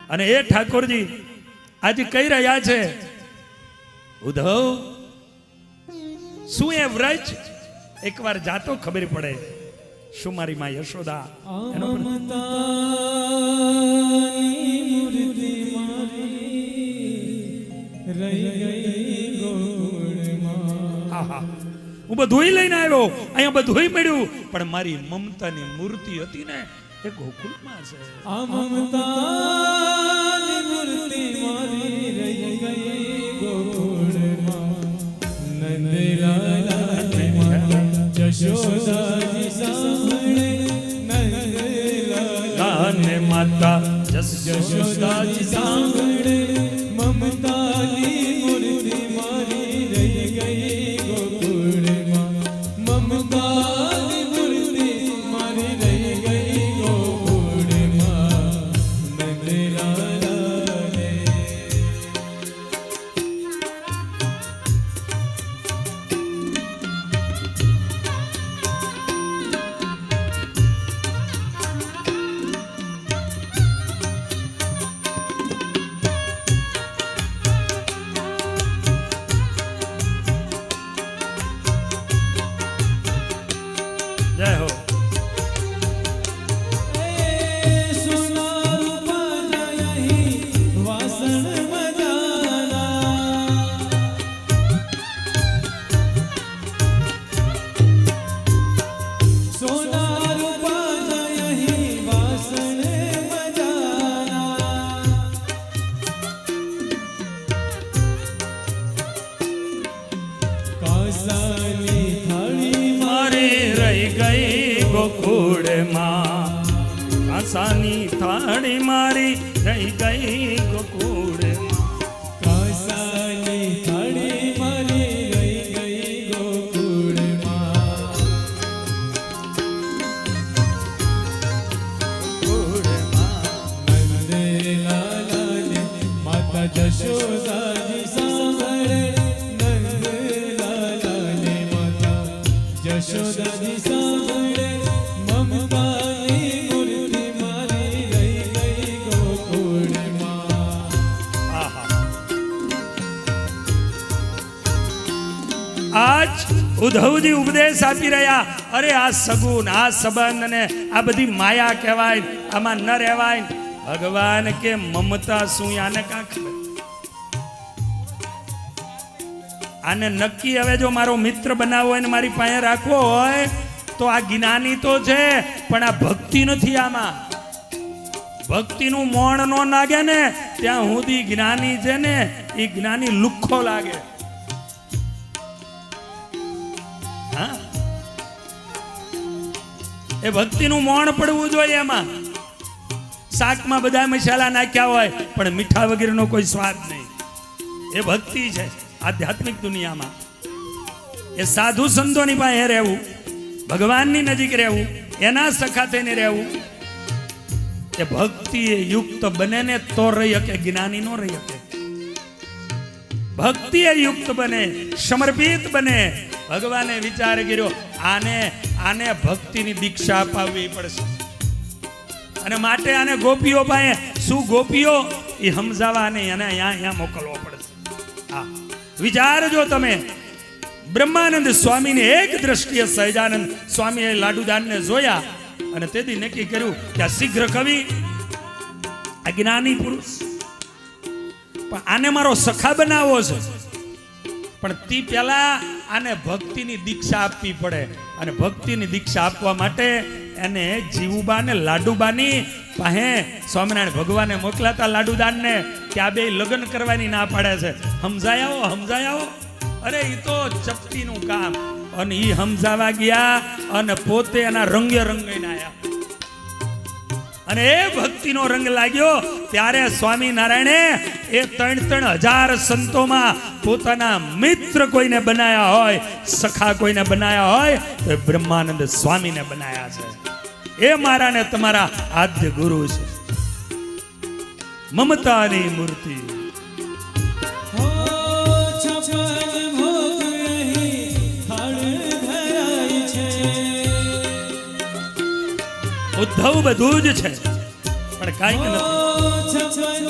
અને એ ઠાકોરજી આજે કહી રહ્યા છે, ઉદ્ધવ શું એ વ્રજ એકવાર જાતો ખબર પડે શું મારી માં યશોદા એનો હું બધું લઈને આવ્યો, અહીંયા બધું મળ્યું, પણ મારી મમતાની મૂર્તિ હતી ને એ ગોકુળમાં છે. આ મમતાની મૂર્તિ મારી રહી ગઈ ગોકુળમાં. નંદલાલાને માતા જશોદાજી સાંભળે, નંદલાલાને માતા જશોદાજી સાંભળે. મમતાની મૂર્તિ મારી રહી ગઈ ગોકુળમાં. મમતાની મૂર્તિ મારી રહી ગઈ ગોકુળમાં. નંદલાલાને જય હો. કાંસાની થાળી મારી રહી ગઈ ગોકુળમાં. કાંસાની થાળી મારી રહી ગઈ ગોકુળમાં. નંદલાલાને માતા જશોદાજી સાંભળે. નંદલાલાને માતા જશોદાજી સાંભળે. મમતાની મૂર્તિ મારી રહી ગઈ ગોકુળમાં. આજ ઉદ્ધવજી ઉપદેશ આપી રહ્યા, અરે આ સગુન, આ સંબંધ ને આ બધી માયા કહેવાય, આમાં ન રહેવાય. ભગવાન કે મમતા શું, આને કાં ખબર? આને નક્કી હવે જો મારો મિત્ર બનાવવો હોય ને મારી પાસે રાખવો હોય તો આ જ્ઞાની તો છે, પણ આ ભક્તિ નથી. આમાં ભક્તિનું મોણ નો લાગે ને ત્યાં સુધી જ્ઞાની છે ને એ જ્ઞાની લુખ્ખો લાગે. હા, એ ભક્તિનું મોણ પડવું જોઈએ. એમાં શાકમાં બધા મસાલા નાખ્યા હોય પણ મીઠા વગેરેનો કોઈ સ્વાદ નહીં. એ ભક્તિ છે આધ્યાત્મિક દુનિયામાં. એ સાધુ સંતોની પાસે રહેવું, ભગવાનની નજીક રહેવું, એના સખા થઈને રહેવું. એ ભક્તિ એ યુક્ત બને ને તો રહી શકે, જ્ઞાની નો રહી શકે. ભક્તિ એ યુક્ત બને, સમર્પિત બને. ભગવાને વિચાર કર્યો આને ભક્તિની દીક્ષા અપાવવી પડશે, અને માટે આને ગોપીઓ પાસે શું ગોપીઓ એ સમજાવવા નહીં, અને અહીંયા મોકલવો પડશે. હા, વિચારજો તમે. બ્રહ્માનંદ સ્વામીને એક દ્રષ્ટિએ સહજાનંદ સ્વામીએ લાડુદાનને જોયા અને તેથી નક્કી કર્યું કે આ શીઘ્ર કવિ, આ જ્ઞાની પુરુષ, પણ આને મારો સખા બનાવવો છે. પણ તે પહેલા આને ભક્તિની દીક્ષા આપવી પડે, અને ભક્તિની દીક્ષા આપવા માટે એને જીવુબા ને લાડુબાની પાસે સ્વામિનારાયણ ભગવાને મોકલાતા લાડુદાનને કે આ બે લગ્ન કરવાની ના પાડે છે, સમજાય આવો. અરે એ તો ચપટીનું કામ. અને એ સમજાવા ગયા અને પોતે એના રંગે રંગીને આવ્યા. અને એ ભક્તિનો રંગ લાગ્યો ત્યારે સ્વામિનારાયણે એ 3,000 સંતોમાં પોતાના મિત્ર કોઈને બનાયા હોય, સખા કોઈને બનાયા હોય તો બ્રહ્માનંદ સ્વામીને બનાયા છે. એ મારા ને તમારા આદ્ય ગુરુ છે. મમતાની મૂર્તિ. ઉદ્ધવ બધું જ છે પણ કાંઈક નથી.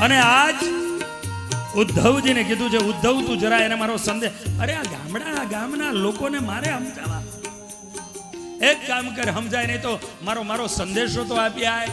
અને આજ ઉદ્ધવજીને કીધું છે, ઉદ્ધવ તું જરા એને મારો સંદેશ, અરે આ ગામના લોકોને મારે સમજાવવા, એક કામ કર, સમજાય નહીં તો મારો સંદેશો તો આપી આય.